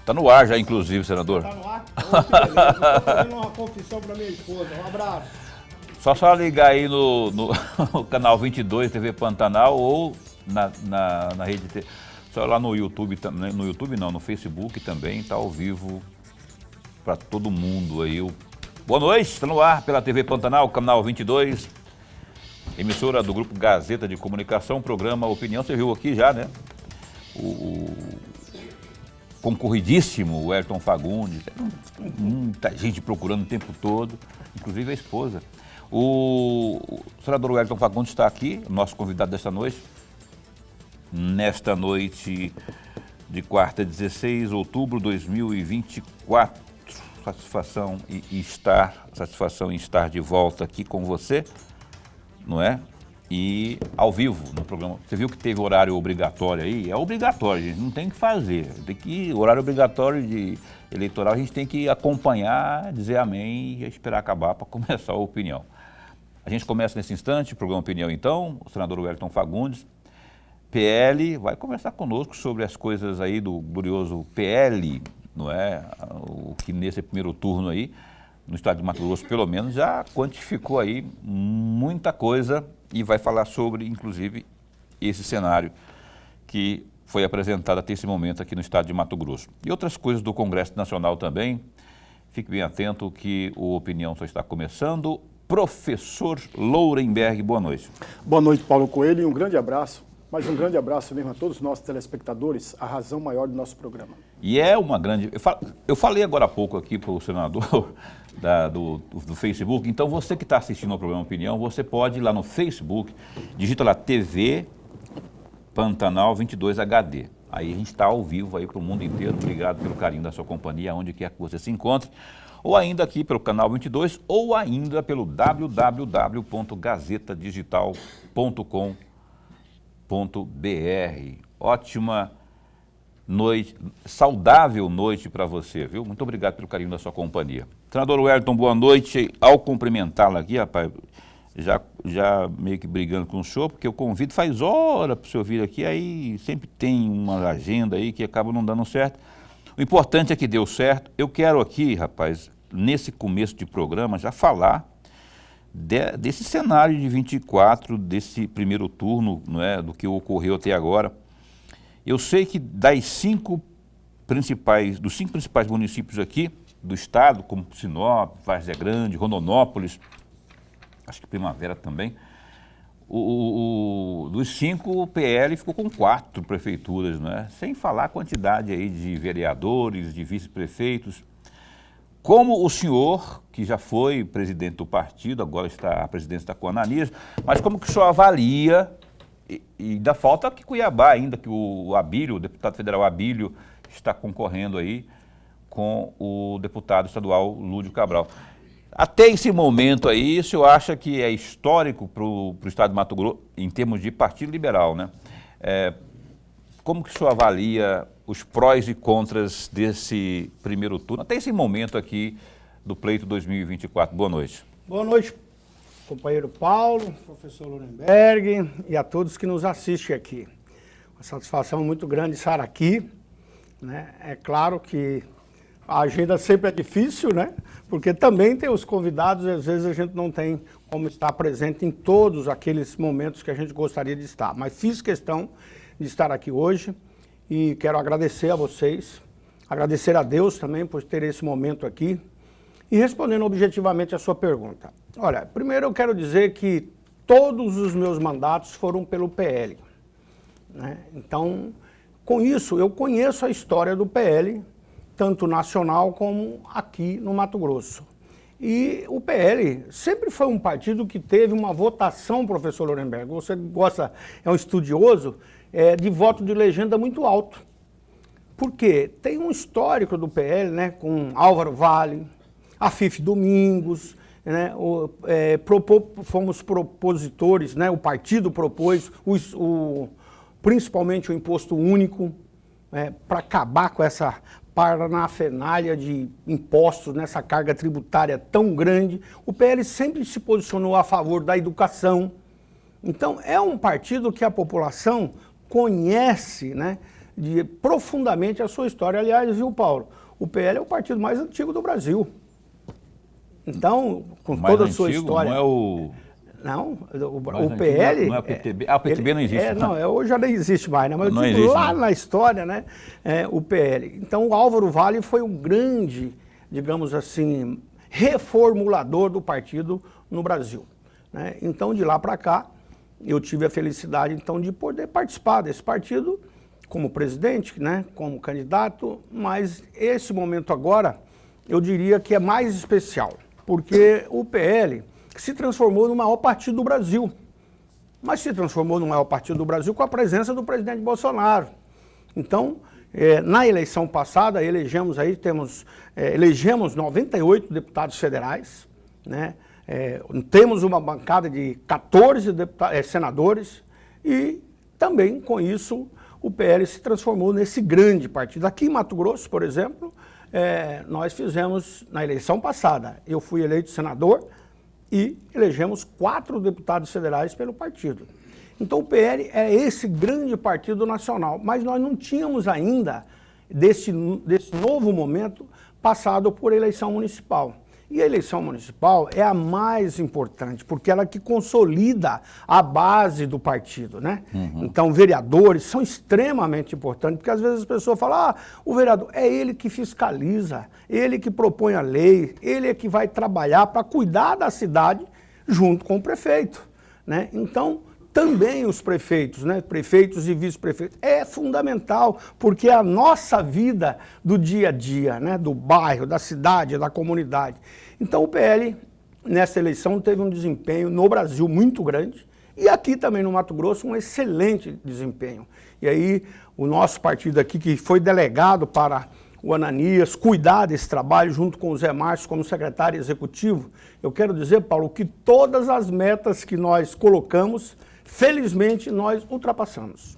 Tá no ar já, inclusive, senador. Tá no ar? Oh, que beleza. Estou fazendo uma confissão para minha esposa. Um abraço. Só ligar aí no canal 22 TV Pantanal ou na rede, só lá no YouTube, no YouTube não, no Facebook também, tá ao vivo para todo mundo aí. Boa noite, está no ar pela TV Pantanal, canal 22, emissora do Grupo Gazeta de Comunicação, programa Opinião. Você viu aqui já, né? O concorridíssimo Wellington Fagundes, muita gente procurando o tempo todo, inclusive a esposa. O senador Wellington Fagundes está aqui, nosso convidado desta noite, nesta noite de quarta, 16 de outubro de 2024. Satisfação em estar de volta aqui com você, não é? E ao vivo no programa. Você viu que teve horário obrigatório aí? É obrigatório, gente, não tem o que fazer. Horário obrigatório de eleitoral, a gente tem que acompanhar, dizer amém e esperar acabar para começar a opinião. A gente começa nesse instante o programa Opinião, então. O senador Wellington Fagundes, PL, vai conversar conosco sobre as coisas aí do glorioso PL, não é? O que nesse primeiro turno aí, no estado de Mato Grosso, pelo menos, já quantificou aí muita coisa e vai falar sobre, inclusive, esse cenário que foi apresentado até esse momento aqui no estado de Mato Grosso. E outras coisas do Congresso Nacional também. Fique bem atento que o Opinião só está começando. Professor Lourenberg, boa noite. Boa noite, Paulo Coelho, e um grande abraço, mas um grande abraço mesmo a todos os nossos telespectadores, a razão maior do nosso programa. E é uma grande... Eu falei agora há pouco aqui para o senador do Facebook, então você que está assistindo ao programa Opinião, você pode ir lá no Facebook, digita lá TV Pantanal 22 HD. Aí a gente está ao vivo aí para o mundo inteiro. Obrigado pelo carinho da sua companhia, onde quer que você se encontre. Ou ainda aqui pelo canal 22, ou ainda pelo www.gazetadigital.com.br. Ótima noite, saudável noite para você, viu? Muito obrigado pelo carinho da sua companhia. Senador Wellington, boa noite. Ao cumprimentá-lo aqui, rapaz, já meio que brigando com o senhor, porque eu convido faz hora para o senhor vir aqui, aí sempre tem uma agenda aí que acaba não dando certo. O importante é que deu certo. Eu quero aqui, rapaz, nesse começo de programa, já falar desse cenário de 24, desse primeiro turno, não é, do que ocorreu até agora. Eu sei que dos cinco principais municípios aqui do estado, como Sinop, Várzea Grande, Rondonópolis, acho que Primavera também, dos 5, o PL ficou com 4 prefeituras, não é? Sem falar a quantidade aí de vereadores, de vice-prefeitos. Como o senhor, que já foi presidente do partido, agora a presidência está com a Ananias, mas como que o senhor avalia, e ainda falta que Cuiabá ainda, que o Abílio, o deputado federal Abílio, está concorrendo aí com o deputado estadual Lúdio Cabral. Até esse momento aí, o senhor acha que é histórico para o estado de Mato Grosso, em termos de partido liberal, né? Como que o senhor avalia os prós e contras desse primeiro turno, até esse momento aqui do pleito 2024? Boa noite. Boa noite, companheiro Paulo, professor Lourenberg e a todos que nos assistem aqui. Uma satisfação muito grande estar aqui, né? É claro que a agenda sempre é difícil, né? Porque também tem os convidados e às vezes a gente não tem como estar presente em todos aqueles momentos que a gente gostaria de estar. Mas fiz questão de estar aqui hoje e quero agradecer a vocês, agradecer a Deus também por ter esse momento aqui e respondendo objetivamente a sua pergunta. Olha, primeiro eu quero dizer que todos os meus mandatos foram pelo PL, né? Então, com isso, eu conheço a história do PL, tanto nacional como aqui no Mato Grosso. E o PL sempre foi um partido que teve uma votação, professor Lourenberg, você gosta, é um estudioso, de voto de legenda muito alto. Por quê? Tem um histórico do PL, né, com Álvaro Vale, Afif Domingos, né, fomos propositores, né, o partido propôs, principalmente o imposto único, para acabar com essa parafernália de impostos, nessa carga tributária tão grande. O PL sempre se posicionou a favor da educação. Então, é um partido que a população conhece, né, profundamente a sua história. Aliás, viu, Paulo? O PL é o partido mais antigo do Brasil. Então, com toda a sua história... Não é o... Não, o PL... Não é o PTB. O PTB não existe. Hoje já nem existe mais, né? Mas não existe, existe, lá não. na história, né? O PL. Então, o Álvaro Vale foi um grande, digamos assim, reformulador do partido no Brasil, né? Então, de lá para cá, eu tive a felicidade, então, de poder participar desse partido como presidente, né? Como candidato, mas esse momento agora, eu diria que é mais especial, porque o PL se transformou no maior partido do Brasil, mas se transformou no maior partido do Brasil com a presença do presidente Bolsonaro. Então, na eleição passada, elegemos 98 deputados federais, né? Temos uma bancada de 14 senadores e também, com isso, o PL se transformou nesse grande partido. Aqui em Mato Grosso, por exemplo, nós fizemos, na eleição passada, eu fui eleito senador e elegemos 4 deputados federais pelo partido. Então o PL é esse grande partido nacional, mas nós não tínhamos ainda, desse novo momento, passado por eleição municipal. E a eleição municipal é a mais importante, porque ela que consolida a base do partido, né? Então, vereadores são extremamente importantes, porque às vezes as pessoas falam, o vereador é ele que fiscaliza, ele que propõe a lei, ele é que vai trabalhar para cuidar da cidade junto com o prefeito, né? Então, também os prefeitos, né? Prefeitos e vice-prefeitos, é fundamental, porque é a nossa vida do dia a dia, né? Do bairro, da cidade, da comunidade. Então o PL, nessa eleição, teve um desempenho no Brasil muito grande, e aqui também no Mato Grosso, um excelente desempenho. E aí, o nosso partido aqui, que foi delegado para o Ananias cuidar desse trabalho, junto com o Zé Márcio como secretário executivo, eu quero dizer, Paulo, que todas as metas que nós colocamos, felizmente, nós ultrapassamos.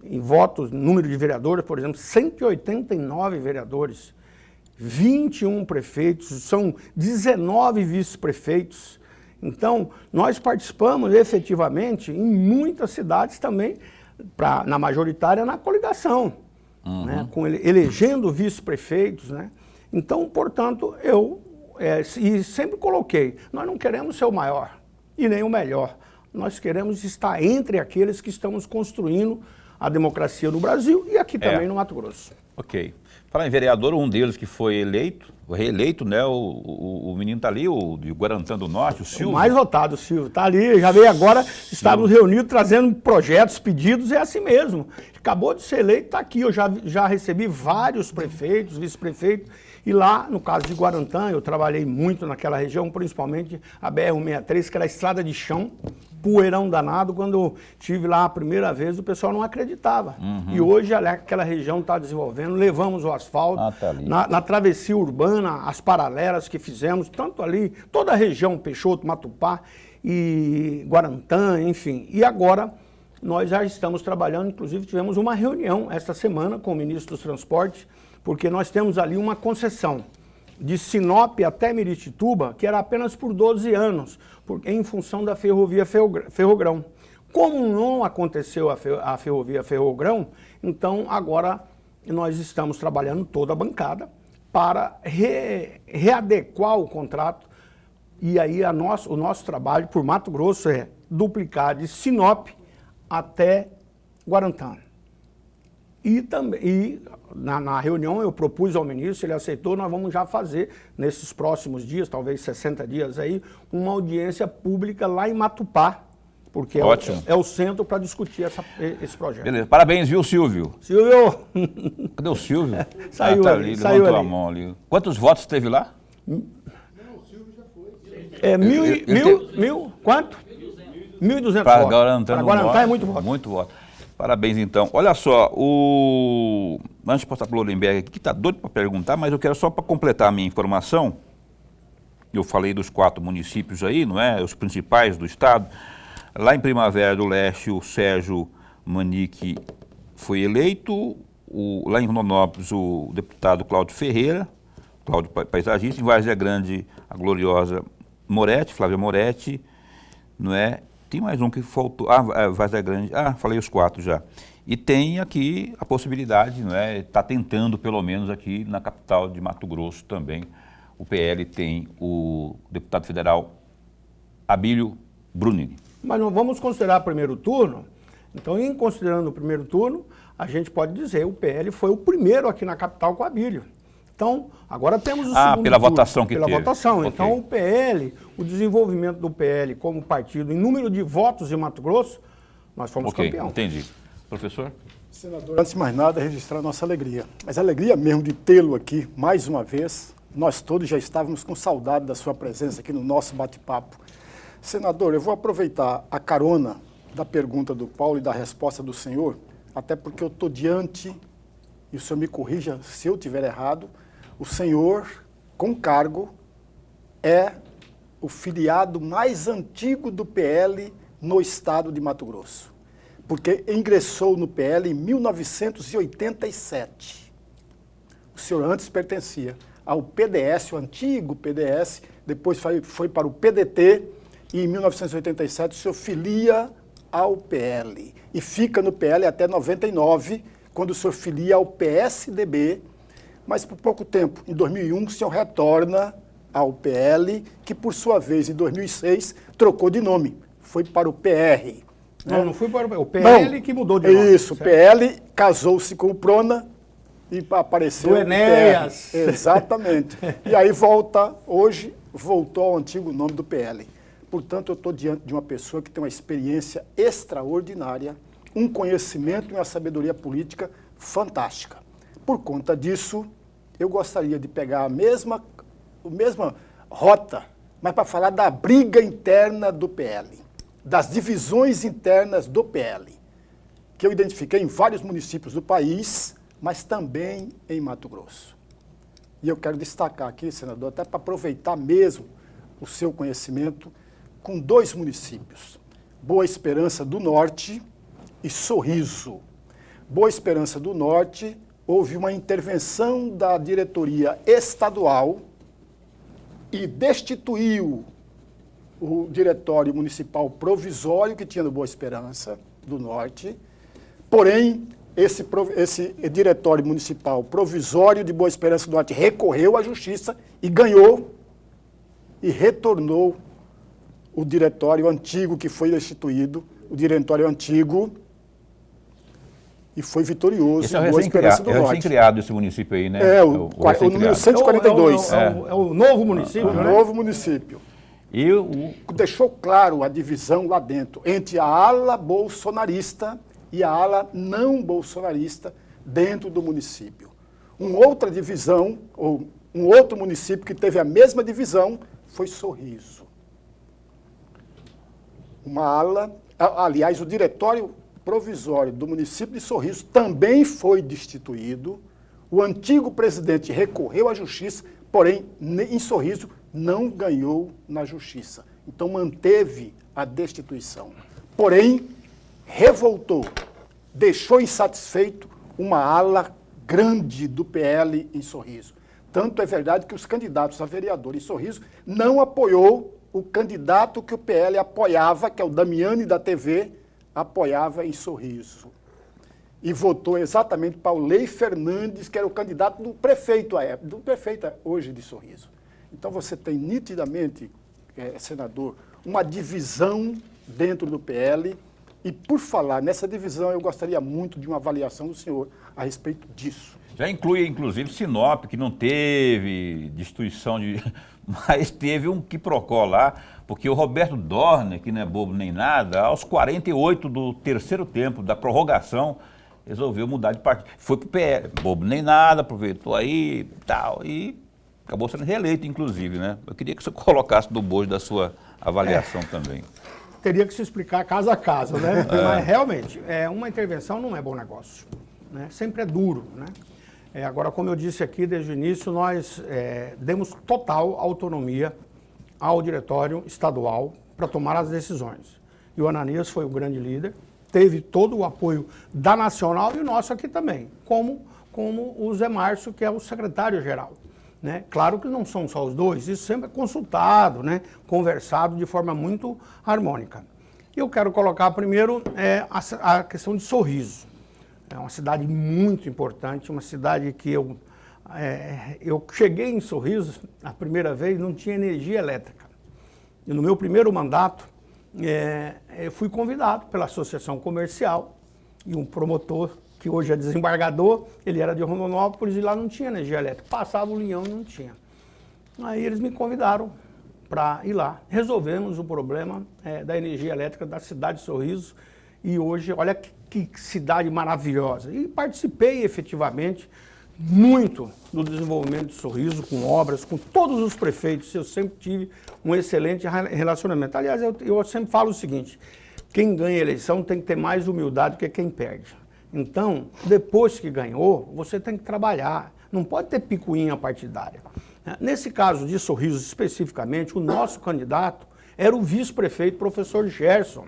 Em votos, número de vereadores, por exemplo, 189 vereadores, 21 prefeitos, são 19 vice-prefeitos. Então, nós participamos efetivamente em muitas cidades também, na majoritária, na coligação, né, elegendo vice-prefeitos, né? Então, portanto, eu sempre coloquei, nós não queremos ser o maior e nem o melhor. Nós queremos estar entre aqueles que estamos construindo a democracia no Brasil e aqui também no Mato Grosso. Ok. Falar em vereador, um deles que foi reeleito, né? O menino está ali, o de Guarantã do Norte, o Silvio. O mais votado, o Silvio. Está ali, já veio agora, estamos reunidos, trazendo projetos, pedidos, é assim mesmo. Acabou de ser eleito, está aqui. Eu já recebi vários prefeitos, vice-prefeitos, e lá, no caso de Guarantã, eu trabalhei muito naquela região, principalmente a BR-163, que era a estrada de chão, poeirão danado. Quando eu estive lá a primeira vez, o pessoal não acreditava. E hoje aquela região está desenvolvendo, levamos o asfalto, na travessia urbana, as paralelas que fizemos, tanto ali, toda a região, Peixoto, Matupá e Guarantã, enfim. E agora nós já estamos trabalhando, inclusive tivemos uma reunião esta semana com o ministro dos Transportes, porque nós temos ali uma concessão de Sinop até Miritituba, que era apenas por 12 anos, em função da ferrovia Ferrogrão. Como não aconteceu a ferrovia Ferrogrão, então agora nós estamos trabalhando toda a bancada para readequar o contrato, e aí o nosso trabalho por Mato Grosso é duplicar de Sinop até Guarantã. E na reunião eu propus ao ministro, ele aceitou, nós vamos já fazer, nesses próximos dias, talvez 60 dias aí, uma audiência pública lá em Matupá, porque é o centro para discutir esse projeto. Beleza, parabéns, viu, Silvio? Silvio! Cadê o Silvio? Saiu tá ali, ali, saiu levantou ali. a mão ali. Quantos votos teve lá? Quanto? 1.200 Para votos. Guarantã, Para Guarantã é muito voto. Muito voto. Parabéns, então. Olha só, antes de passar para o Lorenberg aqui, que está doido para perguntar, mas eu quero só para completar a minha informação. Eu falei dos 4 municípios aí, não é? Os principais do estado. Lá em Primavera do Leste, o Sérgio Manique foi eleito. Lá em Rondonópolis, o deputado Cláudio Ferreira, Cláudio Paisagista. Em Várzea Grande, a gloriosa Moretti, Flávia Moretti, não é? Tem mais um que faltou. Várzea Grande. Falei os 4 já. E tem aqui a possibilidade, não é? Está tentando, pelo menos aqui na capital de Mato Grosso também. O PL tem o deputado federal Abílio Brunini. Mas não vamos considerar primeiro turno. Então, em considerando o primeiro turno, a gente pode dizer que o PL foi o primeiro aqui na capital com o Abílio. Então, agora temos o segundo pela turno, votação que pela teve. votação. Okay. Então, o PL, o desenvolvimento do PL como partido, em número de votos em Mato Grosso, nós fomos campeão. Entendi. Professor? Senador, antes de mais nada, registrar a nossa alegria. Mas a alegria mesmo de tê-lo aqui, mais uma vez, nós todos já estávamos com saudade da sua presença aqui no nosso bate-papo. Senador, eu vou aproveitar a carona da pergunta do Paulo e da resposta do senhor, até porque eu estou diante, e o senhor me corrija se eu estiver errado, o senhor, com cargo, é o filiado mais antigo do PL no estado de Mato Grosso, porque ingressou no PL em 1987. O senhor antes pertencia ao PDS, o antigo PDS, depois foi para o PDT, e em 1987 o senhor filia ao PL. E fica no PL até 99, quando o senhor filia ao PSDB, mas por pouco tempo, em 2001, o senhor retorna ao PL, que por sua vez, em 2006, trocou de nome, foi para o PR. Não, não foi para o PL não, que mudou de nome. Isso, o PL casou-se com o Prona e apareceu do Enéas. Exatamente. E aí hoje voltou ao antigo nome do PL. Portanto, eu estou diante de uma pessoa que tem uma experiência extraordinária, um conhecimento e uma sabedoria política fantástica. Por conta disso, eu gostaria de pegar a mesma rota, mas para falar da briga interna do PL, das divisões internas do PL, que eu identifiquei em vários municípios do país, mas também em Mato Grosso. E eu quero destacar aqui, senador, até para aproveitar mesmo o seu conhecimento, com 2 municípios, Boa Esperança do Norte e Sorriso. Boa Esperança do Norte, houve uma intervenção da diretoria estadual e destituiu o diretório municipal provisório que tinha no Boa Esperança do Norte. Porém, esse diretório municipal provisório de Boa Esperança do Norte recorreu à justiça e ganhou e retornou o diretório antigo que foi destituído, o diretório antigo, e foi vitorioso. Esse é o recém-criado esse município aí, né? É, o número 142. É o novo município, né? O novo município. Deixou claro a divisão lá dentro, entre a ala bolsonarista e a ala não bolsonarista dentro do município. Uma outra divisão, ou um outro município que teve a mesma divisão, foi Sorriso. Uma ala, aliás, o diretório provisório do município de Sorriso também foi destituído. O antigo presidente recorreu à justiça, porém, em Sorriso, não ganhou na justiça. Então, manteve a destituição. Porém, revoltou, deixou insatisfeito uma ala grande do PL em Sorriso. Tanto é verdade que os candidatos a vereador em Sorriso não apoiou o candidato que o PL apoiava, que é o Damiani da TV, apoiava em Sorriso. E votou exatamente para o Lei Fernandes, que era o candidato do prefeito à época, do prefeito hoje de Sorriso. Então você tem nitidamente, senador, uma divisão dentro do PL. E por falar nessa divisão, eu gostaria muito de uma avaliação do senhor a respeito disso. Já inclui, inclusive, Sinop, que não teve destituição de... Mas teve um quiprocó lá, porque o Roberto Dorner, que não é bobo nem nada, aos 48 do terceiro tempo, da prorrogação, resolveu mudar de partido. Foi pro PL, bobo nem nada, aproveitou aí e tal, e acabou sendo reeleito, inclusive, né? Eu queria que você colocasse no bojo da sua avaliação também. Teria que se explicar caso a caso, né? Mas realmente, uma intervenção não é bom negócio, né? Sempre é duro, né? Agora, como eu disse aqui desde o início, nós demos total autonomia ao diretório estadual para tomar as decisões. E o Ananias foi o grande líder, teve todo o apoio da Nacional e o nosso aqui também, como o Zé Márcio, que é o secretário-geral. Né? Claro que não são só os dois, isso sempre é consultado, né? Conversado de forma muito harmônica. Eu quero colocar primeiro a questão de Sorriso. É uma cidade muito importante, uma cidade que eu cheguei em Sorriso, a primeira vez, não tinha energia elétrica. E no meu primeiro mandato, eu fui convidado pela Associação Comercial e um promotor, que hoje é desembargador, ele era de Rondonópolis e lá não tinha energia elétrica. Passava o linhão e não tinha. Aí eles me convidaram para ir lá. Resolvemos o problema da energia elétrica da cidade de Sorriso e hoje, olha que cidade maravilhosa. E participei efetivamente muito no desenvolvimento de Sorriso, com obras, com todos os prefeitos. Eu sempre tive um excelente relacionamento. Aliás, eu sempre falo o seguinte, quem ganha a eleição tem que ter mais humildade do que quem perde. Então, depois que ganhou, você tem que trabalhar. Não pode ter picuinha partidária. Nesse caso de Sorriso especificamente, o nosso candidato era o vice-prefeito, professor Gerson,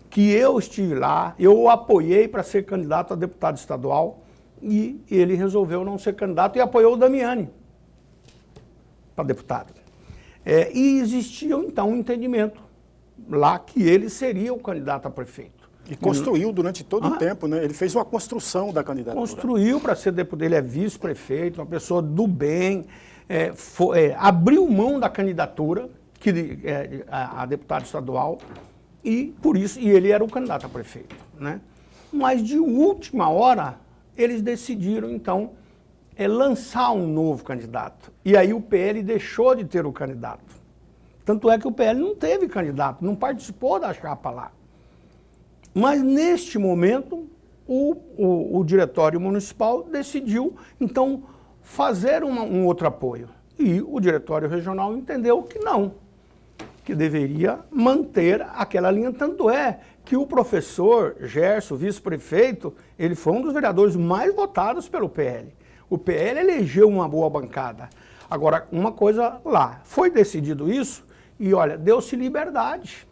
que eu estive lá, eu o apoiei para ser candidato a deputado estadual e ele resolveu não ser candidato e apoiou o Damiani para deputado. E existia então um entendimento lá que ele seria o candidato a prefeito. E construiu durante todo o tempo, né? Ele fez uma construção da candidatura. Construiu para ser deputado, ele é vice-prefeito, uma pessoa do bem, abriu mão da candidatura a deputado estadual e por isso ele era o candidato a prefeito, né? Mas de última hora eles decidiram então lançar um novo candidato e aí o PL deixou de ter o candidato. Tanto é que o PL não teve candidato, não participou da chapa lá. Mas, neste momento, o Diretório Municipal decidiu, então, fazer um outro apoio. E o Diretório Regional entendeu que não, que deveria manter aquela linha. Tanto é que o professor Gerson, vice-prefeito, ele foi um dos vereadores mais votados pelo PL. O PL elegeu uma boa bancada. Agora, uma coisa lá, foi decidido isso e, olha, deu-se liberdade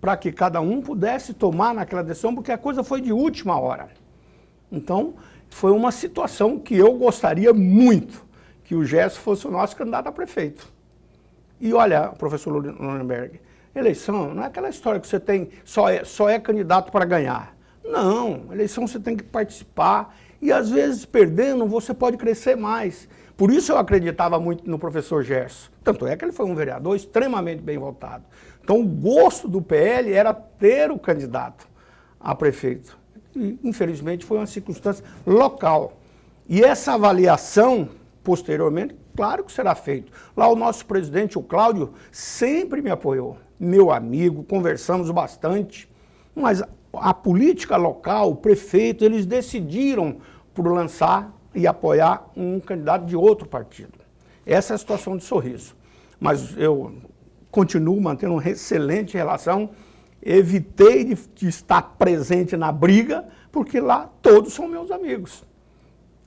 para que cada um pudesse tomar naquela decisão, porque a coisa foi de última hora. Então, foi uma situação que eu gostaria muito que o Gerson fosse o nosso candidato a prefeito. E olha, professor Lorenberg, eleição não é aquela história que você tem, só é candidato para ganhar. Não, eleição você tem que participar e às vezes perdendo você pode crescer mais. Por isso eu acreditava muito no professor Gerson. Tanto é que ele foi um vereador extremamente bem votado. Então, o gosto do PL era ter o candidato a prefeito. E, infelizmente, foi uma circunstância local. E essa avaliação, posteriormente, claro que será feito. Lá o nosso presidente, o Cláudio, sempre me apoiou. Meu amigo, conversamos bastante. Mas a política local, o prefeito, eles decidiram por lançar e apoiar um candidato de outro partido. Essa é a situação de Sorriso. Mas eu continuo mantendo uma excelente relação, evitei de estar presente na briga, porque lá todos são meus amigos.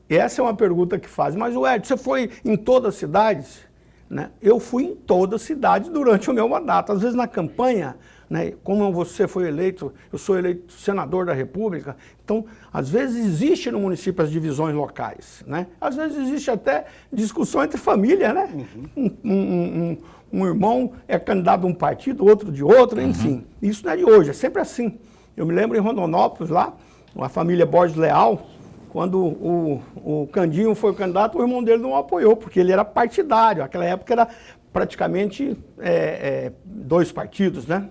Essa é uma pergunta que faz. Mas, Ed, você foi em todas as cidades? Né? Eu fui em todas as cidades durante o meu mandato. Às vezes na campanha, né, como você foi eleito, eu sou eleito senador da República, então, às vezes existe no município as divisões locais. Né? Às vezes existe até discussão entre família, né? Um irmão é candidato a um partido, outro de outro, enfim. Isso não é de hoje, é sempre assim. Eu me lembro em Rondonópolis, lá, a família Borges Leal, quando o Candinho foi candidato, o irmão dele não o apoiou, porque ele era partidário. Naquela época era praticamente dois partidos, né?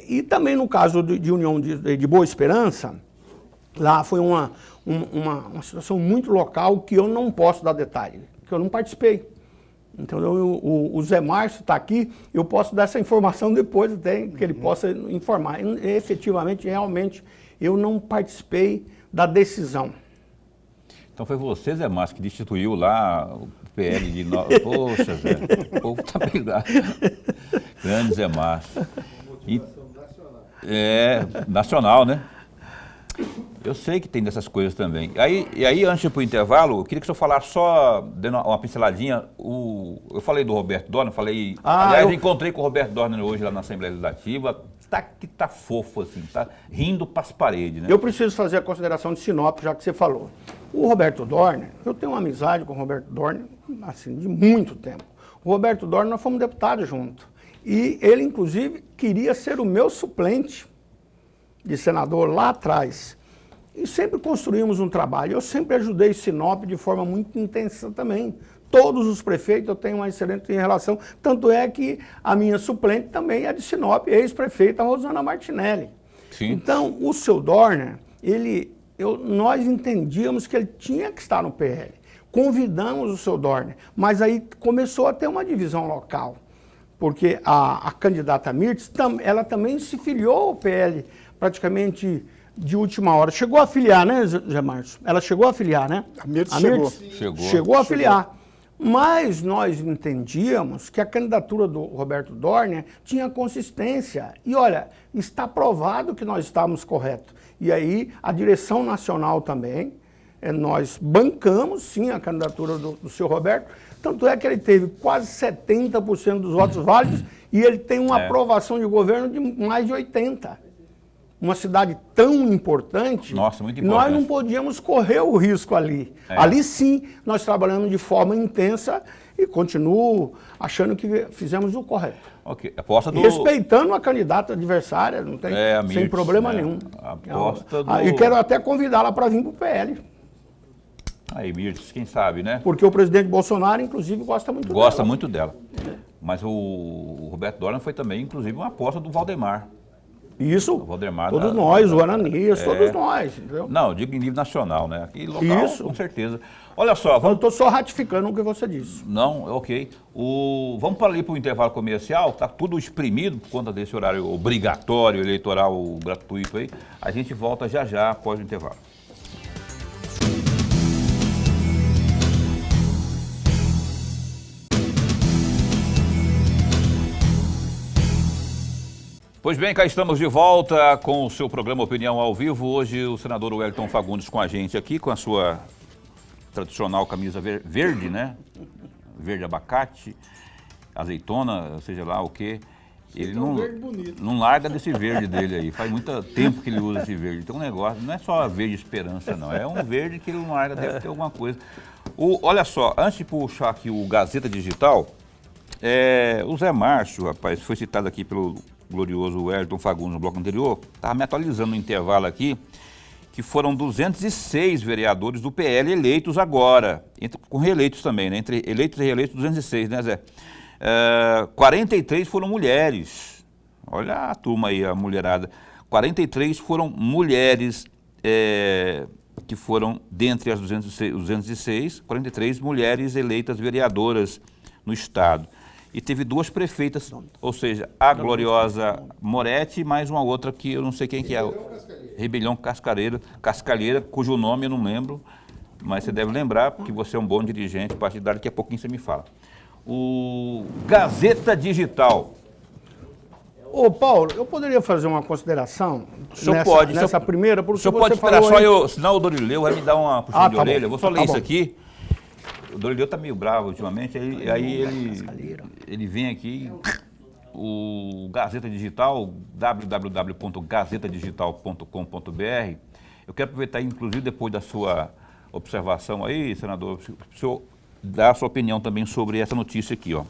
E também no caso de União de Boa Esperança, lá foi uma situação muito local que eu não posso dar detalhe, que eu não participei. Então, o Zé Márcio está aqui, eu posso dar essa informação depois até que ele possa informar. Efetivamente, realmente, eu não participei da decisão. Então foi você, Zé Márcio, que destituiu lá o PL de... Poxa, Zé, o povo está brigado. Grande Zé Márcio. Nacional, né? Eu sei que tem dessas coisas também. E aí, antes de ir para o intervalo, eu queria que o senhor falasse só, dando uma pinceladinha, eu falei do Roberto Dorner, aliás, encontrei com o Roberto Dorner hoje lá na Assembleia Legislativa, tá fofo assim, tá rindo para as paredes, né? Eu preciso fazer a consideração de Sinop, já que você falou. O Roberto Dorner, eu tenho uma amizade com o Roberto Dorner, assim, de muito tempo. O Roberto Dorner, nós fomos deputados juntos. E ele, inclusive, queria ser o meu suplente de senador lá atrás. e sempre construímos um trabalho. Eu sempre ajudei Sinop de forma muito intensa também. Todos os prefeitos eu tenho uma excelente relação, tanto é que a minha suplente também é de Sinop, ex-prefeita Rosana Martinelli. Sim. Então, o seu Dorner, nós entendíamos que ele tinha que estar no PL. Convidamos o seu Dorner, mas aí começou a ter uma divisão local, porque a candidata Mirtz, ela também se filiou ao PL praticamente de última hora. Chegou a filiar, né, Zé Márcio? Ela chegou a filiar, né? A Mirtz chegou. Chegou a filiar. Mas nós entendíamos que a candidatura do Roberto Dorner tinha consistência. E olha, está provado que nós estávamos corretos. E aí a direção nacional também, nós bancamos sim a candidatura do senhor Roberto, tanto é que ele teve quase 70% dos votos válidos e ele tem uma aprovação de governo de mais de 80%. Uma cidade tão importante, nossa, muito importante. Nós não podíamos correr o risco ali. Ali sim, nós trabalhamos de forma intensa e continuo achando que fizemos o correto. Ok, aposta do... Respeitando a candidata adversária, não tem, Mirtz, sem problema nenhum. Aposta do... E quero até convidá-la para vir para o PL. Aí, Mirtz, quem sabe, né? Porque o presidente Bolsonaro, inclusive, gosta muito dela. Gosta muito dela. Mas o Roberto Dorner foi também, inclusive, uma aposta do Valdemar. Isso, Valdemar, todos nós, o Ananias, todos nós, entendeu? Não, eu digo em nível nacional, né? Aqui local, Isso. com certeza. Olha só, Eu estou só ratificando o que você disse. Não, ok. Vamos para ali para o intervalo comercial, está tudo exprimido por conta desse horário obrigatório, eleitoral gratuito aí. A gente volta já já após o intervalo. Pois bem, cá estamos de volta com o seu programa Opinião ao Vivo. Hoje o senador Wellington Fagundes com a gente aqui, com a sua tradicional camisa verde, né? Verde abacate, azeitona, seja lá o quê. Ele não larga desse verde dele aí. Faz muito tempo que ele usa esse verde. Tem um negócio, não é só verde esperança, não. É um verde que ele não larga, deve ter alguma coisa. Olha só, antes de puxar aqui o Gazeta Digital, o Zé Márcio, rapaz, foi citado aqui pelo glorioso Wellington Fagundes no bloco anterior, estava me atualizando no intervalo aqui, que foram 206 vereadores do PL eleitos agora, com reeleitos também, né? Entre eleitos e reeleitos, 206, né, Zé? 43 foram mulheres, olha a turma aí, a mulherada. 43 foram mulheres que foram, dentre as 206, 43 mulheres eleitas vereadoras no estado. E teve duas prefeitas, ou seja, a gloriosa Moretti e mais uma outra que eu não sei quem que é. Rebelião Cascalheira, cujo nome eu não lembro, mas você deve lembrar, porque você é um bom dirigente partidário, daqui a pouquinho você me fala. O Gazeta Digital. Ô, Paulo, eu poderia fazer uma consideração nessa primeira? Porque o senhor pode esperar só eu, senão o Dorileu vai me dar uma puxada de orelha. Eu vou só ler isso aqui. O Dorileu está meio bravo ultimamente, aí ele vem aqui, o Gazeta Digital, www.gazetadigital.com.br. Eu quero aproveitar, inclusive, depois da sua observação aí, senador, o senhor dar a sua opinião também sobre essa notícia aqui, ó.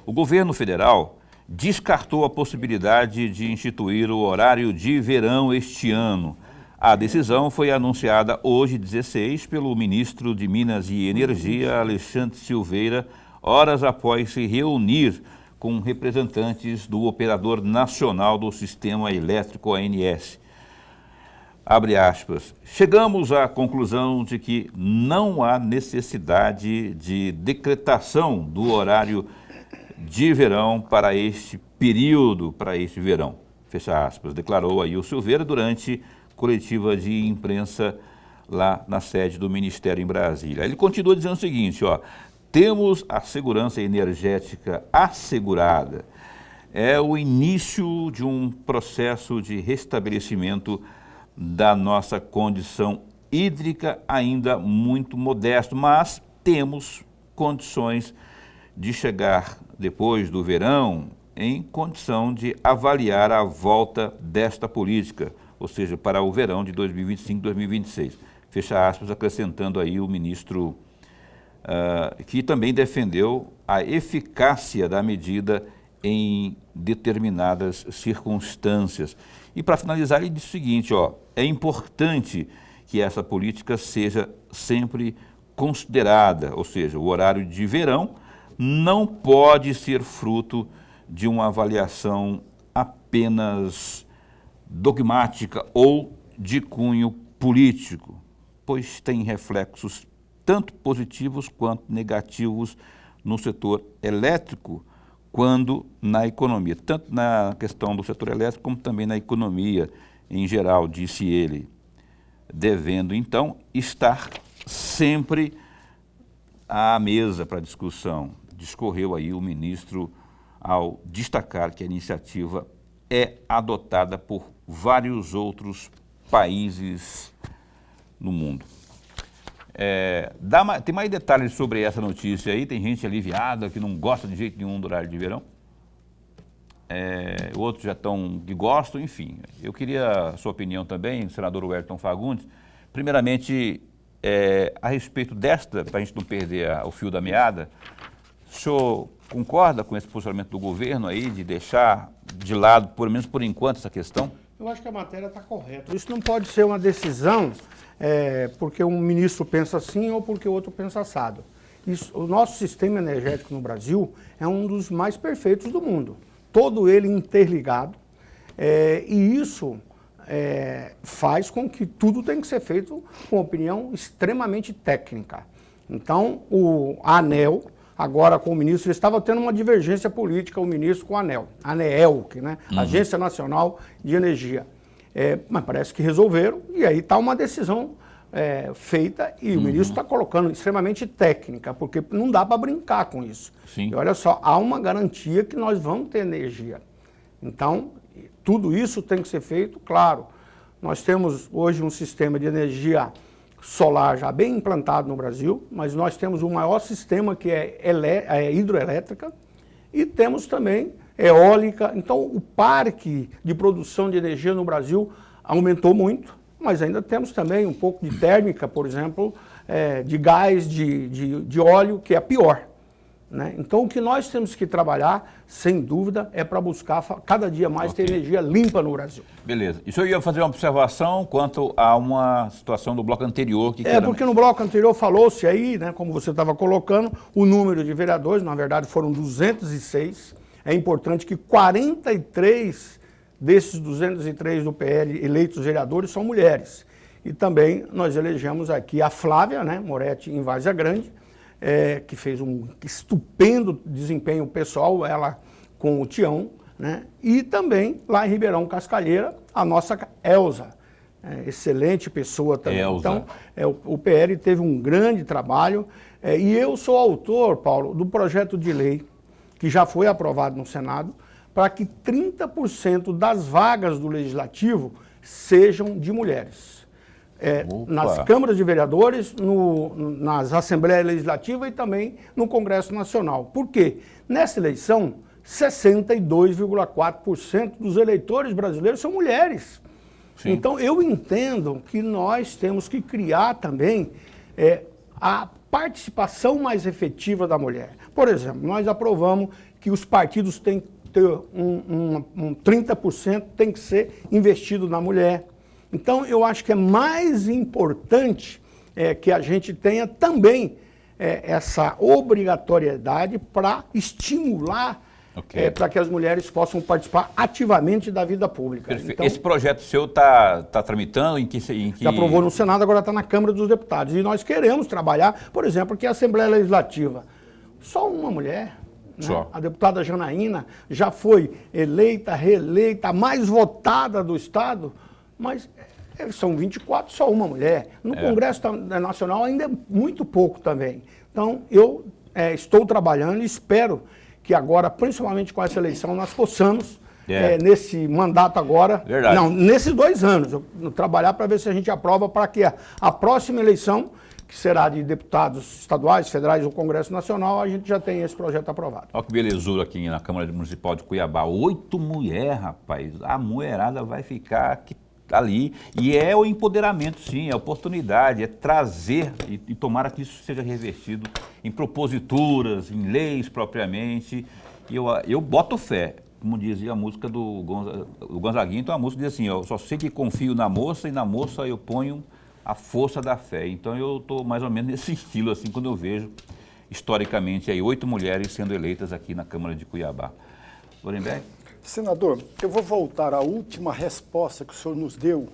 O governo federal descartou a possibilidade de instituir o horário de verão este ano. A decisão foi anunciada hoje, 16, pelo ministro de Minas e Energia, Alexandre Silveira, horas após se reunir com representantes do Operador Nacional do Sistema Elétrico, ANS. Abre aspas. Chegamos à conclusão de que não há necessidade de decretação do horário de verão para este período, para este verão. Fecha aspas. Declarou aí o Silveira durante coletiva de imprensa lá na sede do Ministério em Brasília. Ele continua dizendo o seguinte, ó, temos a segurança energética assegurada. É o início de um processo de restabelecimento da nossa condição hídrica ainda muito modesto, mas temos condições de chegar depois do verão em condição de avaliar a volta desta política, ou seja, para o verão de 2025-2026. Fecha aspas, acrescentando aí o ministro que também defendeu a eficácia da medida em determinadas circunstâncias. E para finalizar, ele disse o seguinte, ó, é importante que essa política seja sempre considerada, ou seja, o horário de verão não pode ser fruto de uma avaliação apenas dogmática ou de cunho político, pois tem reflexos tanto positivos quanto negativos no setor elétrico, quando na economia, tanto na questão do setor elétrico como também na economia em geral, disse ele, devendo então estar sempre à mesa para discussão. Discorreu aí o ministro ao destacar que a iniciativa é adotada por vários outros países no mundo. Tem mais detalhes sobre essa notícia aí? Tem gente aliviada que não gosta de jeito nenhum do horário de verão? Outros já estão que gostam, enfim. Eu queria a sua opinião também, senador Wellington Fagundes. Primeiramente, a respeito desta, para a gente não perder o fio da meada, o senhor concorda com esse posicionamento do governo aí de deixar de lado, pelo menos por enquanto, essa questão? Eu acho que a matéria está correta. Isso não pode ser uma decisão porque um ministro pensa assim ou porque o outro pensa assado. O nosso sistema energético no Brasil é um dos mais perfeitos do mundo. Todo ele interligado. E isso faz com que tudo tenha que ser feito com opinião extremamente técnica. Então, a ANEEL, agora com o ministro, ele estava tendo uma divergência política, o ministro com a ANEEL, né? Agência Nacional de Energia. Mas parece que resolveram, e aí está uma decisão feita, e o ministro está colocando extremamente técnica, porque não dá para brincar com isso. Sim. E olha só, há uma garantia que nós vamos ter energia. Então, tudo isso tem que ser feito, claro. Nós temos hoje um sistema de energia solar já bem implantado no Brasil, mas nós temos o maior sistema que é hidroelétrica e temos também eólica. Então, o parque de produção de energia no Brasil aumentou muito, mas ainda temos também um pouco de térmica, por exemplo, de gás, de óleo, que é pior. Né? Então, o que nós temos que trabalhar, sem dúvida, é para buscar cada dia mais ter energia limpa no Brasil. Beleza. E o senhor ia fazer uma observação quanto a uma situação do bloco anterior? Porque no bloco anterior falou-se aí, né, como você estava colocando, o número de vereadores, na verdade foram 206. É importante que 43 desses 203 do PL eleitos vereadores são mulheres. E também nós elegemos aqui a Flávia, né, Moretti, em Várzea Grande, que fez um estupendo desempenho pessoal, ela com o Tião, né? E também lá em Ribeirão Cascalheira, a nossa Elza, excelente pessoa também. Elza. Então, o PL teve um grande trabalho, e eu sou autor, Paulo, do projeto de lei que já foi aprovado no Senado, para que 30% das vagas do Legislativo sejam de mulheres. Nas câmaras de vereadores, nas Assembleias Legislativas e também no Congresso Nacional. Por quê? Nessa eleição, 62,4% dos eleitores brasileiros são mulheres. Sim. Então, eu entendo que nós temos que criar também a participação mais efetiva da mulher. Por exemplo, nós aprovamos que os partidos têm que ter 30% tem que ser investido na mulher. Então, eu acho que é mais importante que a gente tenha também essa obrigatoriedade para estimular, para que as mulheres possam participar ativamente da vida pública. Então, esse projeto seu está tramitando? Já aprovou no Senado, agora está na Câmara dos Deputados. E nós queremos trabalhar, por exemplo, que a Assembleia Legislativa, só uma mulher. Né? A deputada Janaína já foi eleita, reeleita, a mais votada do Estado, mas são 24, só uma mulher. No Congresso Nacional ainda é muito pouco também. Então, eu estou trabalhando e espero que agora, principalmente com essa eleição, nós possamos, nesse mandato agora, nesses 2 anos, trabalhar para ver se a gente aprova para que a próxima eleição, que será de deputados estaduais, federais ou Congresso Nacional, a gente já tem esse projeto aprovado. Olha que belezura aqui na Câmara Municipal de Cuiabá. 8 mulheres, rapaz. A mulherada vai ficar ali. E é o empoderamento, sim, é a oportunidade, é trazer e tomara que isso seja revertido em proposituras, em leis propriamente. E eu boto fé. como dizia a música do Gonzaguinha, então a música diz assim, ó, eu só sei que confio na moça e na moça eu ponho a força da fé. Então eu estou mais ou menos nesse estilo, assim, quando eu vejo, historicamente, aí, 8 mulheres sendo eleitas aqui na Câmara de Cuiabá. Lorenberg? Senador, eu vou voltar à última resposta que o senhor nos deu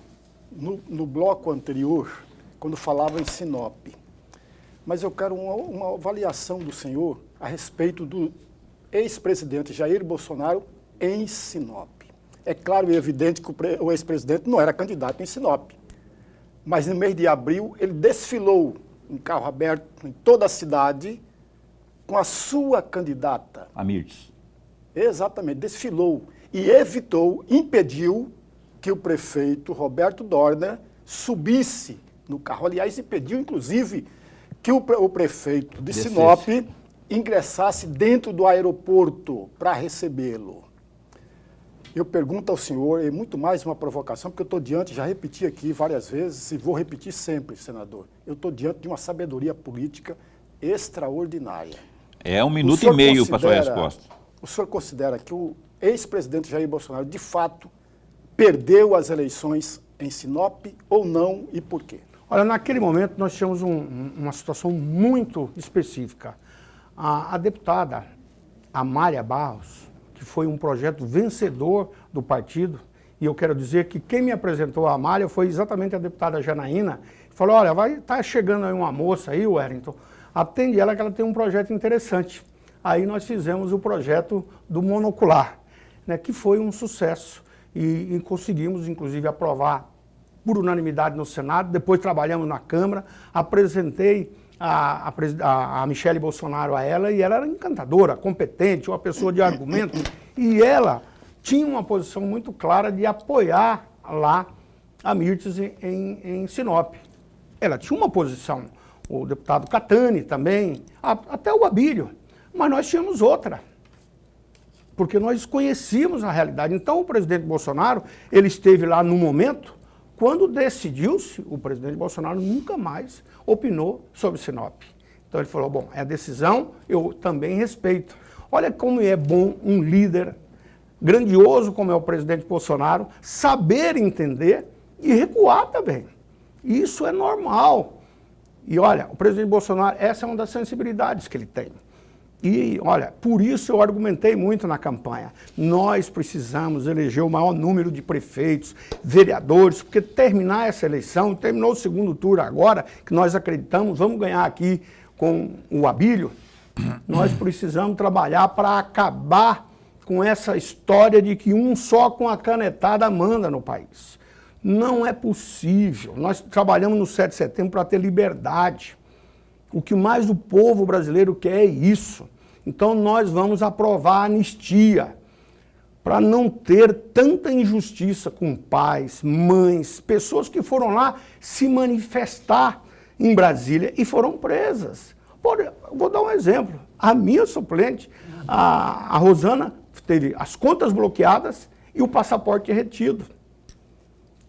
no bloco anterior, quando falava em Sinop. Mas eu quero uma avaliação do senhor a respeito do ex-presidente Jair Bolsonaro em Sinop. É claro e evidente que o ex-presidente não era candidato em Sinop, mas no mês de abril ele desfilou em carro aberto em toda a cidade com a sua candidata. A Mirtes. Exatamente, desfilou e evitou, impediu que o prefeito Roberto Dorner subisse no carro. Aliás, impediu, inclusive, que o prefeito de Sinop ingressasse dentro do aeroporto para recebê-lo. Eu pergunto ao senhor, é muito mais uma provocação, porque eu estou diante, já repeti aqui várias vezes e vou repetir sempre, senador, eu estou diante de uma sabedoria política extraordinária. É 1 minuto e meio para a sua resposta. O senhor considera que o ex-presidente Jair Bolsonaro, de fato, perdeu as eleições em Sinop ou não e por quê? Olha, naquele momento nós tínhamos uma situação muito específica. A deputada Amália Barros, que foi um projeto vencedor do partido, e eu quero dizer que quem me apresentou a Amália foi exatamente a deputada Janaína, que falou, olha, vai estar chegando aí uma moça aí, Wellington, atende ela que ela tem um projeto interessante. Aí nós fizemos o projeto do monocular, né, que foi um sucesso e conseguimos, inclusive, aprovar por unanimidade no Senado, depois trabalhamos na Câmara, apresentei a Michele Bolsonaro a ela e ela era encantadora, competente, uma pessoa de argumento e ela tinha uma posição muito clara de apoiar lá a Mirtes em Sinop. Ela tinha uma posição, o deputado Catani também, até o Abílio, mas nós tínhamos outra, porque nós conhecíamos a realidade. Então o presidente Bolsonaro, ele esteve lá no momento. Quando decidiu-se, o presidente Bolsonaro nunca mais opinou sobre Sinop. Então ele falou, bom, é a decisão, eu também respeito. Olha como é bom um líder grandioso como é o presidente Bolsonaro, saber entender e recuar também. Isso é normal. E olha, o presidente Bolsonaro, essa é uma das sensibilidades que ele tem. E, olha, por isso eu argumentei muito na campanha. Nós precisamos eleger o maior número de prefeitos, vereadores, porque terminar essa eleição, terminou o segundo turno agora, que nós acreditamos, vamos ganhar aqui com o Abílio, nós precisamos trabalhar para acabar com essa história de que um só com a canetada manda no país. Não é possível. Nós trabalhamos no 7 de setembro para ter liberdade. O que mais o povo brasileiro quer é isso. Então nós vamos aprovar a anistia para não ter tanta injustiça com pais, mães, pessoas que foram lá se manifestar em Brasília e foram presas. Vou dar um exemplo. A minha suplente, a Rosana, teve as contas bloqueadas e o passaporte retido.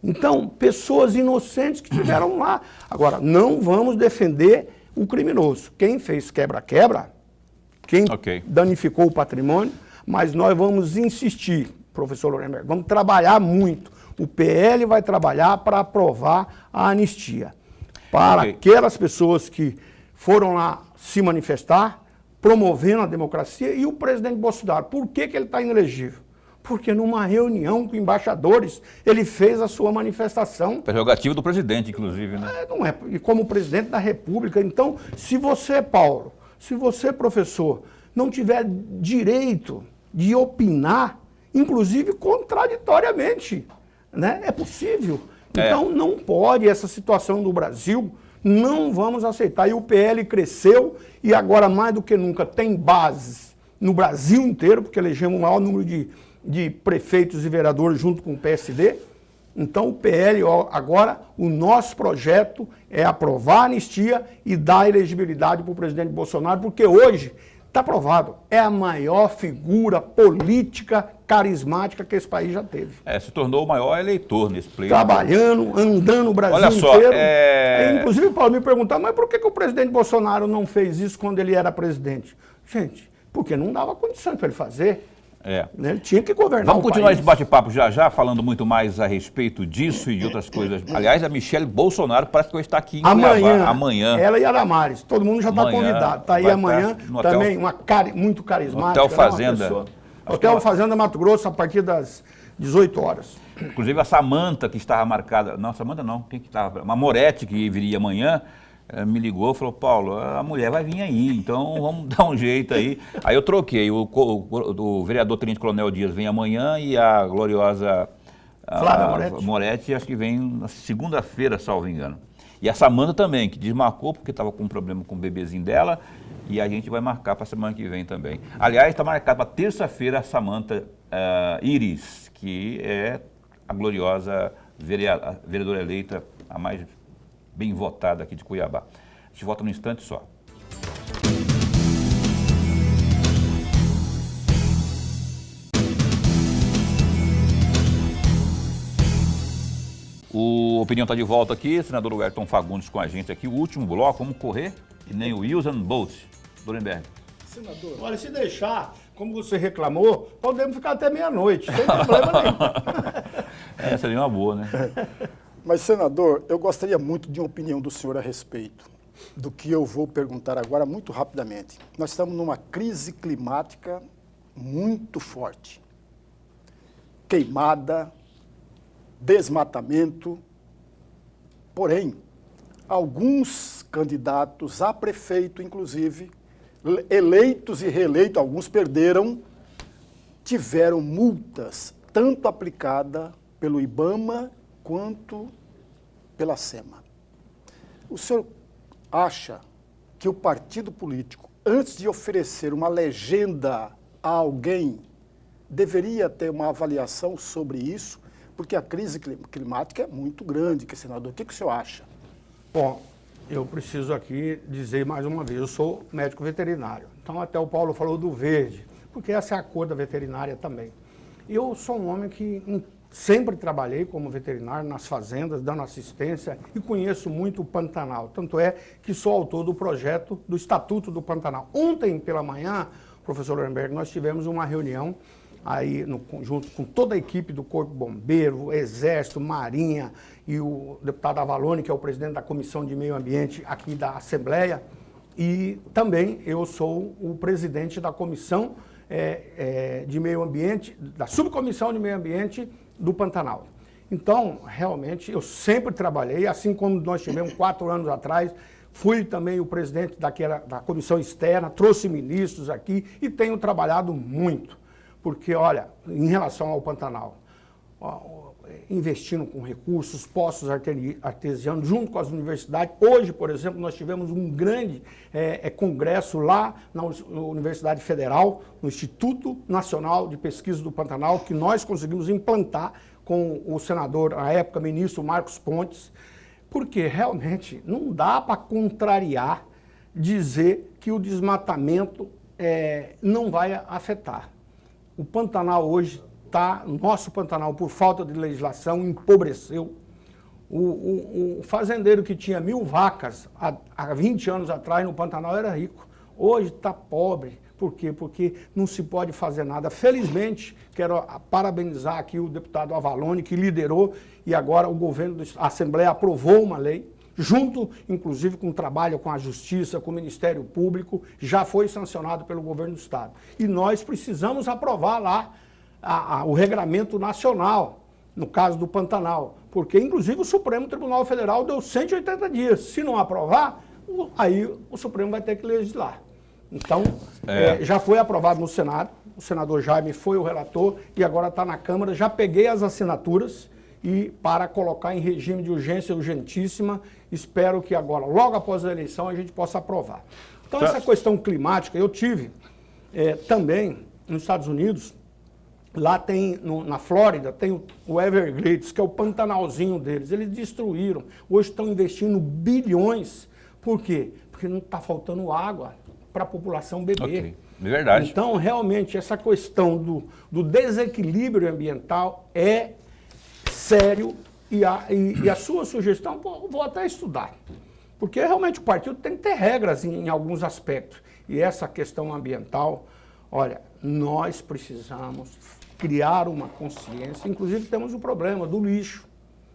Então, pessoas inocentes que estiveram lá. Agora, não vamos defender o criminoso. Quem fez quebra-quebra, quem danificou o patrimônio, mas nós vamos insistir, professor Lorenberg, vamos trabalhar muito. O PL vai trabalhar para aprovar a anistia. Para aquelas pessoas que foram lá se manifestar, promovendo a democracia, e o presidente Bolsonaro. Por que ele está inelegível? Porque numa reunião com embaixadores, ele fez a sua manifestação. Prerrogativa do presidente, inclusive, né? Não é, e como presidente da República. Então, se você, Paulo, se você, professor, não tiver direito de opinar, inclusive contraditoriamente, né? É possível. Então, não pode essa situação do Brasil, não vamos aceitar. E o PL cresceu e agora, mais do que nunca, tem bases no Brasil inteiro, porque elegemos o maior número de prefeitos e vereadores junto com o PSD. Então o PL, agora, o nosso projeto é aprovar a anistia e dar elegibilidade para o presidente Bolsonaro, porque hoje está provado, é a maior figura política carismática que esse país já teve. Se tornou o maior eleitor nesse pleito. Trabalhando, andando o Brasil inteiro. Inclusive, o Paulo me perguntar, mas por que o presidente Bolsonaro não fez isso quando ele era presidente? Gente, porque não dava condição para ele fazer. Né? Ele tinha que governar. Vamos continuar país. esse bate-papo já, falando muito mais a respeito disso e de outras coisas. Aliás, a Michele Bolsonaro parece que vai estar aqui em Cuiabá amanhã. Ela e a Damares, todo mundo já está convidado. Está aí amanhã, também muito carismática. Hotel Fazenda. Hotel Fazenda Mato Grosso, a partir das 18 horas. Inclusive a Samanta, que estava marcada... Não, Samanta não, quem que estava? Uma Moretti, que viria amanhã, me ligou e falou, Paulo, a mulher vai vir aí, então vamos dar um jeito aí. Aí eu troquei, o vereador Tenente Coronel Dias vem amanhã e a gloriosa Flávia Moretti acho que vem na segunda-feira, salvo engano. E a Samanta também, que desmarcou porque estava com um problema com o bebezinho dela e a gente vai marcar para a semana que vem também. Aliás, está marcado para terça-feira a Samanta Iris, que é a gloriosa vereadora eleita, a mais bem votada aqui de Cuiabá. A gente volta num instante só. O Opinião está de volta aqui, senador Wellington Fagundes com a gente aqui, o último bloco, vamos correr, e nem o Usain Bolt, Dorenberg. Senador, olha, se deixar, como você reclamou, podemos ficar até meia-noite, sem problema nenhum. Essa seria uma boa, né? Mas, senador, eu gostaria muito de uma opinião do senhor a respeito do que eu vou perguntar agora muito rapidamente. Nós estamos numa crise climática muito forte. Queimada, desmatamento. Porém, alguns candidatos a prefeito, inclusive, eleitos e reeleitos, alguns perderam, tiveram multas tanto aplicadas pelo IBAMA quanto pela SEMA. O senhor acha que o partido político, antes de oferecer uma legenda a alguém, deveria ter uma avaliação sobre isso? Porque a crise climática é muito grande, senador. O que o senhor acha? Bom, eu preciso aqui dizer mais uma vez, eu sou médico veterinário. Então até o Paulo falou do verde, porque essa é a cor da veterinária também. Eu sou um homem que sempre trabalhei como veterinário nas fazendas, dando assistência e conheço muito o Pantanal. Tanto é que sou autor do projeto do Estatuto do Pantanal. Ontem pela manhã, professor Lorenberg, nós tivemos uma reunião aí junto com toda a equipe do Corpo Bombeiro, Exército, Marinha e o deputado Avalone, que é o presidente da Comissão de Meio Ambiente aqui da Assembleia. E também eu sou o presidente da Comissão de Meio Ambiente, da Subcomissão de Meio Ambiente do Pantanal. Então, realmente, eu sempre trabalhei, assim como nós tivemos 4 anos atrás, fui também o presidente da comissão externa, trouxe ministros aqui e tenho trabalhado muito. Porque, olha, em relação ao Pantanal, investindo com recursos, poços artesianos, junto com as universidades. Hoje, por exemplo, nós tivemos um grande congresso lá na Universidade Federal, no Instituto Nacional de Pesquisa do Pantanal, que nós conseguimos implantar com o senador, na época, ministro Marcos Pontes, porque realmente não dá para contrariar, dizer que o desmatamento não vai afetar. O Pantanal hoje nosso Pantanal, por falta de legislação, empobreceu. O fazendeiro que tinha 1000 vacas há 20 anos atrás no Pantanal era rico. Hoje está pobre. Por quê? Porque não se pode fazer nada. Felizmente, quero parabenizar aqui o deputado Avalone, que liderou, e agora o governo da Assembleia aprovou uma lei, junto, inclusive, com o trabalho com a Justiça, com o Ministério Público, já foi sancionado pelo governo do Estado. E nós precisamos aprovar lá o regramento nacional, no caso do Pantanal, porque, inclusive, o Supremo Tribunal Federal deu 180 dias. Se não aprovar, aí o Supremo vai ter que legislar. Então, já foi aprovado no Senado, o senador Jaime foi o relator e agora está na Câmara. Já peguei as assinaturas e para colocar em regime de urgência urgentíssima, espero que agora, logo após a eleição, a gente possa aprovar. Então, essa questão climática, eu tive também nos Estados Unidos. Lá tem, na Flórida, tem o Everglades, que é o pantanalzinho deles. Eles destruíram. Hoje estão investindo bilhões. Por quê? Porque não está faltando água para a população beber. Okay. É verdade. Então, realmente, essa questão do desequilíbrio ambiental é sério e a sua sugestão, vou até estudar. Porque realmente o partido tem que ter regras em alguns aspectos. E essa questão ambiental, olha, nós precisamos criar uma consciência, inclusive temos o problema do lixo,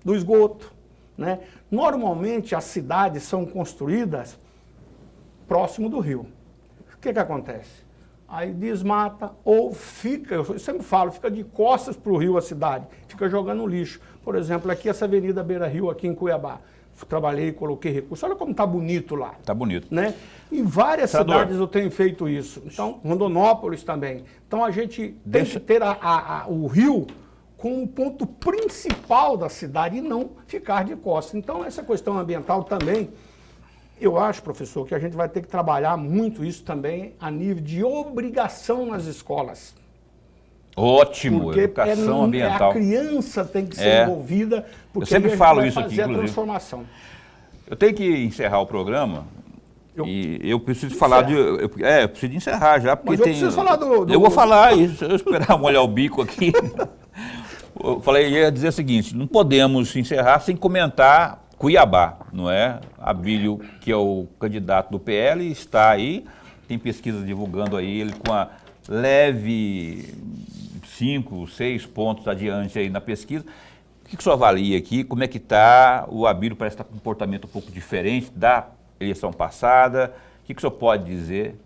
do esgoto, né? Normalmente as cidades são construídas próximo do rio. O que acontece? Aí desmata ou fica, eu sempre falo, fica de costas para o rio a cidade, fica jogando lixo. Por exemplo, aqui essa Avenida Beira Rio, aqui em Cuiabá. Trabalhei, coloquei recursos. Olha como está bonito lá. Está bonito. Né? Em várias cidades eu tenho feito isso. Então, Rondonópolis também. Então, a gente tem que ter o rio como o ponto principal da cidade e não ficar de costas. Então, essa questão ambiental também, eu acho, professor, que a gente vai ter que trabalhar muito isso também a nível de obrigação nas escolas. Ótimo, porque educação ambiental. A criança tem que ser envolvida, porque eu sempre falo isso vai aqui, fazer a inclusive. transformação. Eu tenho que encerrar o programa e eu preciso falar eu preciso encerrar já, porque mas eu preciso falar Eu vou falar isso, eu esperar molhar o bico aqui. Eu ia dizer o seguinte, não podemos encerrar sem comentar Cuiabá, não é? Abílio, que é o candidato do PL, está aí, tem pesquisas divulgando aí ele com a leve 5, 6 pontos adiante aí na pesquisa. O que o senhor avalia aqui? Como é que está? O Abílio parece estar com um comportamento um pouco diferente da eleição passada. O que o senhor pode dizer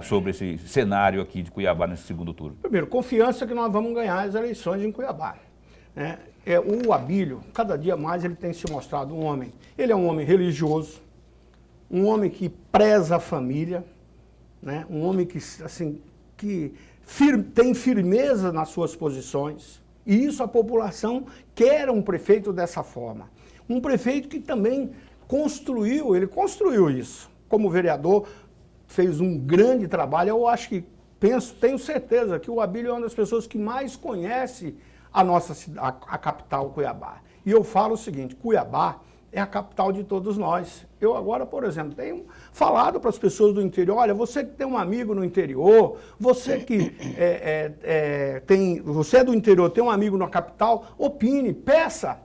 sobre esse cenário aqui de Cuiabá nesse segundo turno? Primeiro, confiança que nós vamos ganhar as eleições em Cuiabá. Né? O Abílio, cada dia mais ele tem se mostrado um homem. Ele é um homem religioso, um homem que preza a família, né? Um homem que, assim, tem firmeza nas suas posições. E isso a população quer um prefeito dessa forma. Um prefeito que também ele construiu isso. Como vereador, fez um grande trabalho. Eu acho que, tenho certeza que o Abílio é uma das pessoas que mais conhece a capital Cuiabá. E eu falo o seguinte, Cuiabá é a capital de todos nós. Eu agora, por exemplo, tenho falado para as pessoas do interior, olha, você que tem um amigo no interior, você que você é do interior, tem um amigo na capital, opine, peça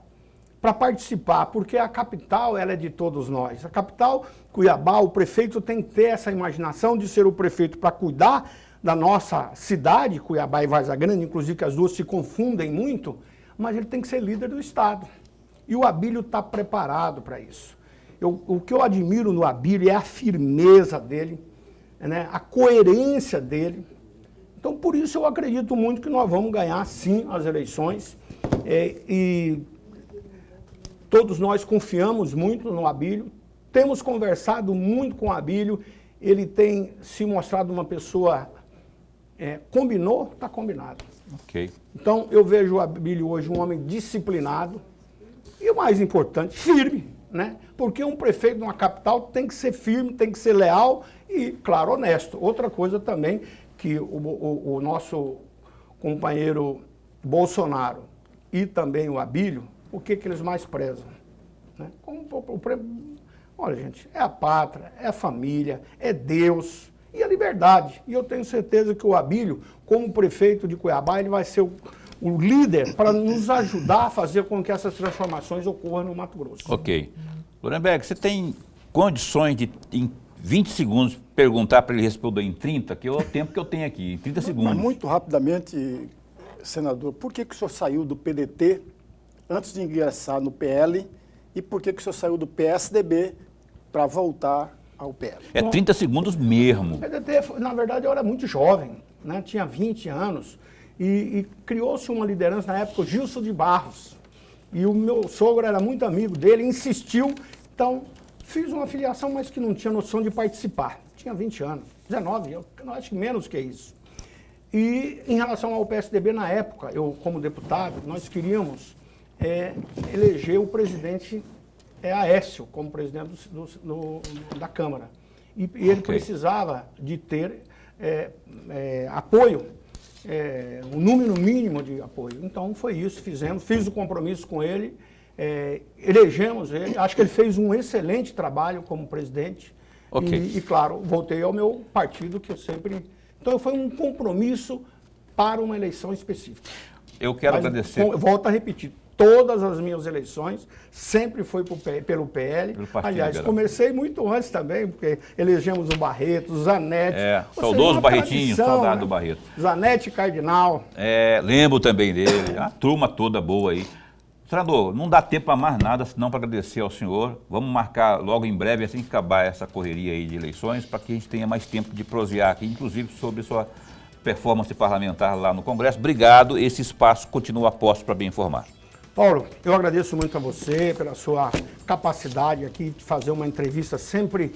para participar, porque a capital ela é de todos nós. A capital, Cuiabá, o prefeito tem que ter essa imaginação de ser o prefeito para cuidar da nossa cidade, Cuiabá e Várzea Grande, inclusive que as duas se confundem muito, mas ele tem que ser líder do Estado. E o Abílio está preparado para isso. O que eu admiro no Abílio é a firmeza dele, né, a coerência dele. Então, por isso eu acredito muito que nós vamos ganhar, sim, as eleições. E todos nós confiamos muito no Abílio, temos conversado muito com o Abílio, ele tem se mostrado uma pessoa, combinou, está combinado. Ok. Então, eu vejo o Abílio hoje um homem disciplinado, e o mais importante, firme, né? Porque um prefeito de uma capital tem que ser firme, tem que ser leal e, claro, honesto. Outra coisa também que o nosso companheiro Bolsonaro e também o Abílio, o que eles mais prezam? Né? Olha, gente, é a pátria, é a família, é Deus e a liberdade. E eu tenho certeza que o Abílio, como prefeito de Cuiabá, ele vai ser o líder para nos ajudar a fazer com que essas transformações ocorram no Mato Grosso. Ok. Lorenberg, você tem condições de, em 20 segundos, perguntar para ele responder em 30, que é o tempo que eu tenho aqui, em 30 segundos. Mas muito rapidamente, senador, por que o senhor saiu do PDT antes de ingressar no PL e por que o senhor saiu do PSDB para voltar ao PL? É 30 segundos mesmo. O PDT, na verdade, eu era muito jovem, né? Tinha 20 anos. E criou-se uma liderança na época, o Gilson de Barros. E o meu sogro era muito amigo dele, insistiu. Então, fiz uma filiação, mas que não tinha noção de participar. Tinha 20 anos, 19, eu acho que menos que isso. E em relação ao PSDB, na época, eu como deputado, nós queríamos eleger o presidente Aécio como presidente da Câmara. E ele precisava de ter apoio, um número mínimo de apoio. Então foi isso, fiz o compromisso com ele, elegemos ele, acho que ele fez um excelente trabalho como presidente. Okay. E claro, voltei ao meu partido, que eu sempre... Então foi um compromisso para uma eleição específica. Eu quero agradecer. Volto a repetir, Todas as minhas eleições sempre foi pelo PL. Pelo Partido Aliás, Liberal. comecei muito antes também, porque elegemos o Barreto, o Zanetti. É, saudoso uma Barretinho, tradição, saudade né? do Barreto. Zanetti Cardinal. É, lembro também dele, a turma toda boa aí. Senador, não dá tempo para mais nada, senão para agradecer ao senhor. Vamos marcar logo em breve, assim que acabar essa correria aí de eleições, para que a gente tenha mais tempo de prosear aqui, inclusive sobre sua performance parlamentar lá no Congresso. Obrigado, esse espaço continua a posto para bem informar. Paulo, eu agradeço muito a você pela sua capacidade aqui de fazer uma entrevista sempre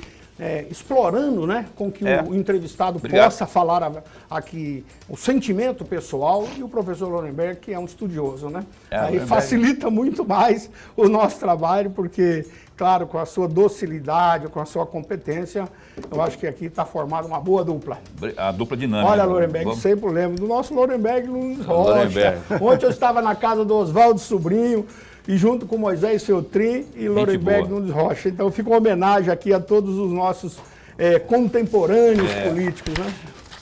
explorando, né, com que o entrevistado possa falar aqui o sentimento pessoal, e o professor Lorenberg, que é um estudioso, né? Aí facilita muito mais o nosso trabalho, porque, claro, com a sua docilidade, com a sua competência, eu acho que aqui está formada uma boa dupla. A dupla dinâmica. Olha, Lorenberg, sempre lembro do nosso Lorenberg Nunes Rocha. Lorenberg. Ontem eu estava na casa do Oswaldo Sobrinho, e junto com Moisés Feltrin e Lorenberg Nunes Rocha. Então fica uma homenagem aqui a todos os nossos contemporâneos políticos, né?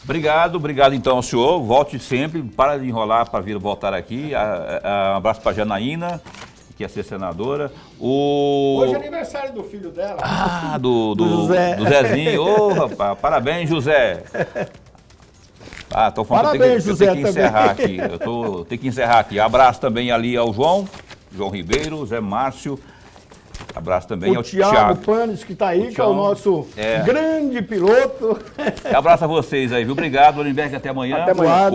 Obrigado então ao senhor. Volte sempre, para de enrolar para vir voltar aqui. Um abraço para a Janaína, que ia ser senadora. Hoje é aniversário do filho dela. Ah, do José. Do Zezinho. Ô, rapaz, parabéns, José. Tô falando, parabéns, eu tenho que encerrar aqui. Tenho que encerrar aqui. Abraço também ali ao João Ribeiro, Zé Márcio. Abraço também ao Thiago Panes, que está aí, que é o nosso grande piloto. Abraço a vocês aí, viu? Obrigado, Lorenberg, até amanhã. Até amanhã.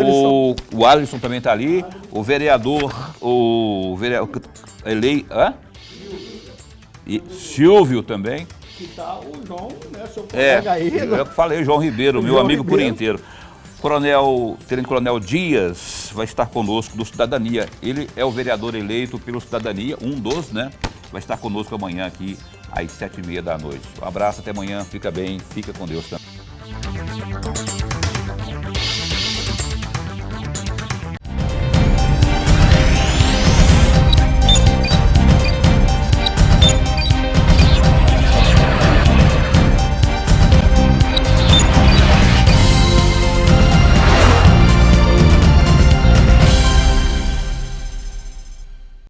O Alisson também está ali. O vereador e Silvio também. Que tá o João, né, seu colega aí. Eu falei, João Ribeiro, meu amigo por inteiro. Tenente Coronel Dias vai estar conosco do Cidadania. Ele é o vereador eleito pelo Cidadania, um dos, né? Vai estar conosco amanhã aqui às 7h30 da noite. Um abraço, até amanhã, fica bem, fica com Deus também.